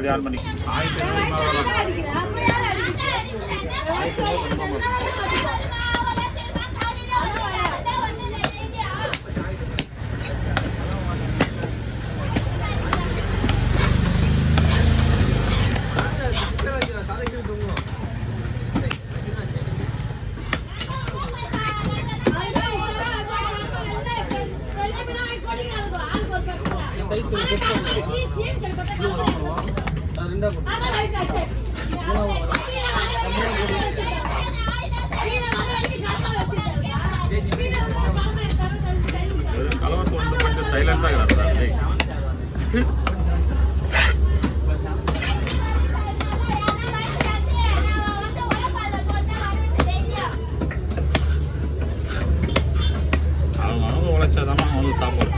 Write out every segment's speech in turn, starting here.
அப்படியே ஆன் பண்ணி 1500 సైలెంట్ గా కదా அவங்க உழைச்சாதான் அவங்களுக்கு சாப்பாடு.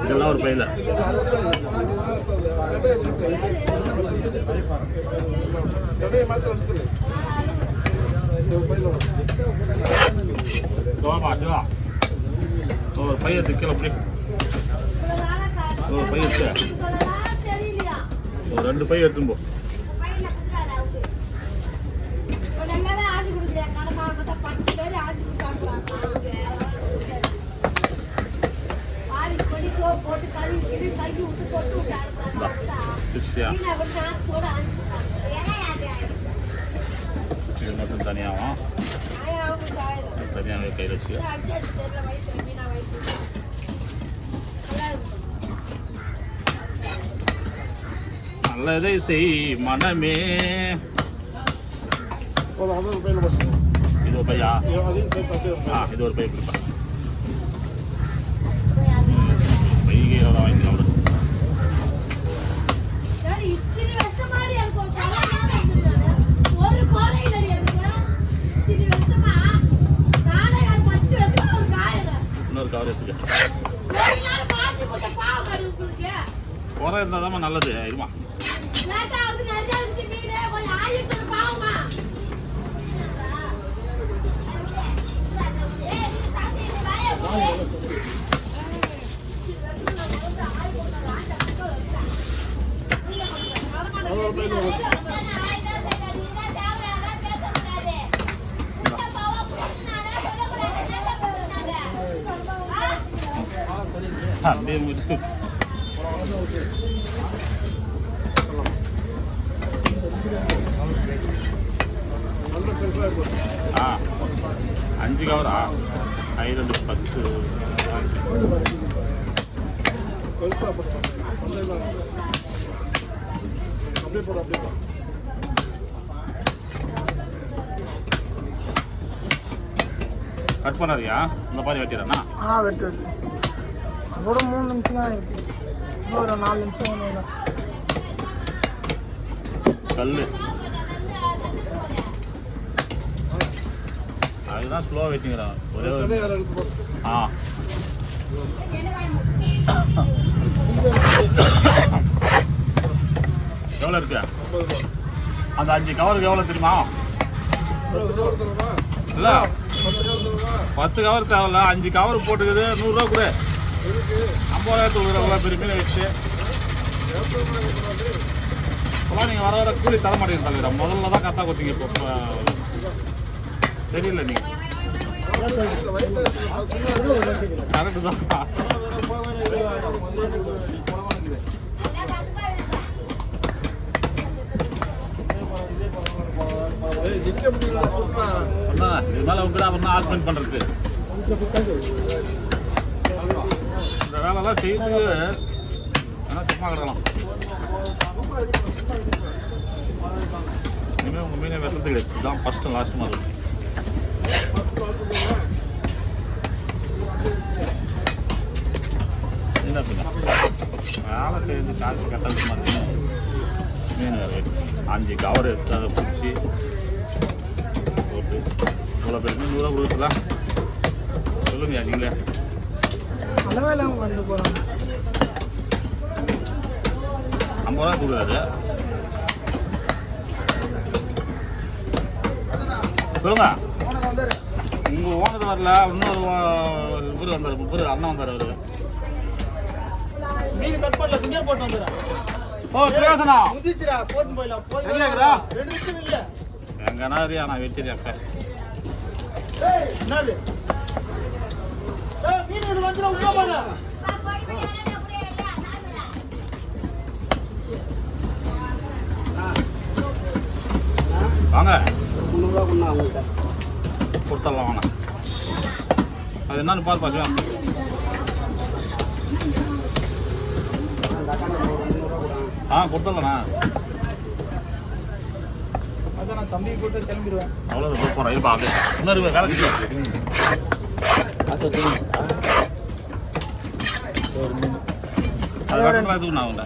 இதெல்லாம் ஒரு பையில ஒரு பைய கீழே அப்படி ஒரு பைய ஒரு 2 பைய எடுத்துன்னு போ. இது மட்டும் தனியாகும், தனியாகவே கையில் வச்சு நல்லதை செய் மனமே. இது ஒரு பையா, இது ஒரு பை கொடுப்பேன். பைகையில் வாங்கிக்கலாம். இன்னொரு கவர் எடுத்துக்க. குறை இருந்தால் தான் நல்லது. இருமா அப்படியே முடிச்சு 5 கவரா? 5 10 கட் பண்ணாதியா? இந்த மாதிரி வெட்டிடுறேன்னா வெட்டு அதோட 3 நிமிஷம் தான் இருக்கு. ஒரு 4 நிமிஷம் கல்லு அதுதான் ஸ்லோ வெட்டிங்கிறான். ஒரே எவ்வளோ இருக்கு? அந்த 5 கவருக்கு எவ்வளோ தெரியுமா? இல்லை 10 கவர் தேவையில்ல, 5 கவர் போட்டுக்குது 100 ரூபா கூட. 50,000 கொடுக்குறவங்களா பெரிய மீன் வச்சு இப்போலாம் நீங்கள் வர வர கூலி தர மாட்டேங்க தலைவர். முதல்ல தான் கத்தா கொடுத்தீங்க, இப்போ தெரியல. நீங்கள் கரெக்டு தான். இது மேலே உங்க அப்புறம் ஆல்மெண்ட் பண்ணுறது இந்த வேலைலாம் செய்து ஆனால் சும்மா கிடக்கலாம். இனிமேல் உங்கள் மீனை வெட்டுறதுக்கு இதுதான் ஃபஸ்ட்டு லாஸ்ட்டுமா இருக்கும். என்ன வேலை செய்து காசு கட்டது மாதிரி மீன் ரேட் 5 கவர் எடுத்து அதை பிடிச்சி போட்டு இவ்வளோ பேருக்கு 100 ரூபா கொடுக்கலாம். சொல்லுங்க நீங்களே. அளவே இல்லாமல் கொண்டு போகிறாங்க. 50 ரூபா கொடுக்குறாரு. சொல்லுங்க. உங்கள் ஓனர் வரல, இன்னொரு இவர் வந்தார், 30 அண்ணன் வந்தார். அவரு மீன் கட் பண்ணல, திங்கர் போட்டு வந்துடுறேன். ஓ பிரயோசனா முடிச்சிரா, போட்டு போயிடலாம். எங்கடா 2 நிமிஷம் இல்ல. எங்கனா ஏரியா நான் வெட்டிறேன் அக்கா. ஏய் என்னது? ஏய் மீன் இது வந்துற உள்ள போங்க. வாங்க 300 ரூபாய் கொண்டா அவங்கள்ட்ட. கொடுத்துடலாம் வாங்க. அது என்னன்னு பார்த்து பார்க்கலாம். கொடுத்துடலாண்ணா. அதான் நான் தம்பி போட்டு கிளம்பிடுவேன். அவ்வளோ போகிறேன். இருப்பா அப்படியே இன்னொரு வேலை அது வெட்டலாம் எதுக்குண்ணா அவங்கள்ட்ட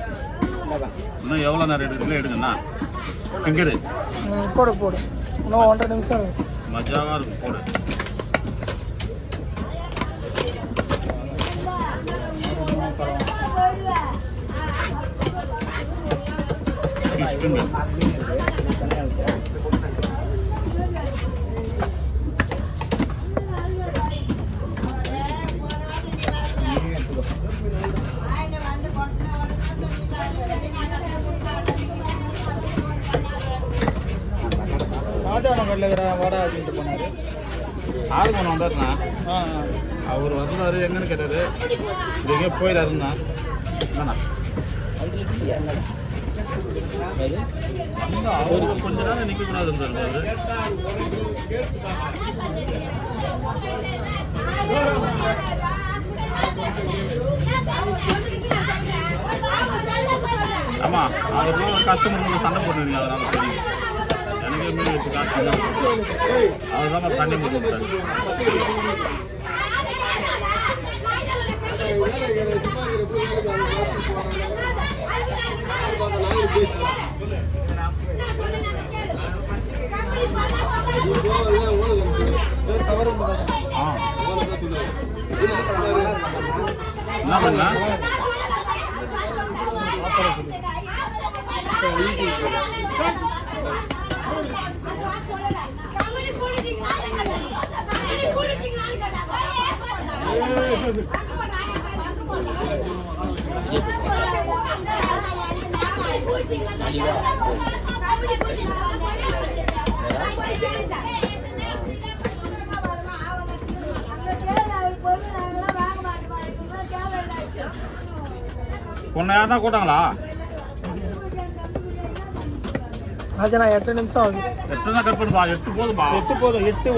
இன்னும் எவ்வளோ நேரம் எடுத்துல எடுங்கண்ணா. ஃபிங்கரு போடு போடு. இன்னும் 1.5 நிமிஷம் இருக்கு. மஜாவாக இருக்கும் போடு. ராஜா நகர்ல இருக்கிற வாடா அப்படின்ட்டு போனாரு. ஆறு மணி வந்தாருண்ணா. அவர் வந்தாரு, எங்கன்னு கேட்டாரு. எங்கேயோ போயிடாருண்ணா. என்னண்ணா அவருக்கு கொஞ்ச நேரம் நிற்கக்கூடாதுன்றாரு. ஆமா அவர் கஸ்டமர் சண்டை போட்டுருங்க. அதனால தெரியும் எனக்கே மீன் வச்சு காசு அவர் தான் தண்ணி போட்டு விட்டாரு. என்ன பண்ண பொண்ணு யாருன்னா கூட்டாங்களா? ராஜா நான் 8 நிமிஷம் ஆகுது. 8 தான் கட் பண்ணுப்பா. 8 போதும்பா. 8 போதும். 8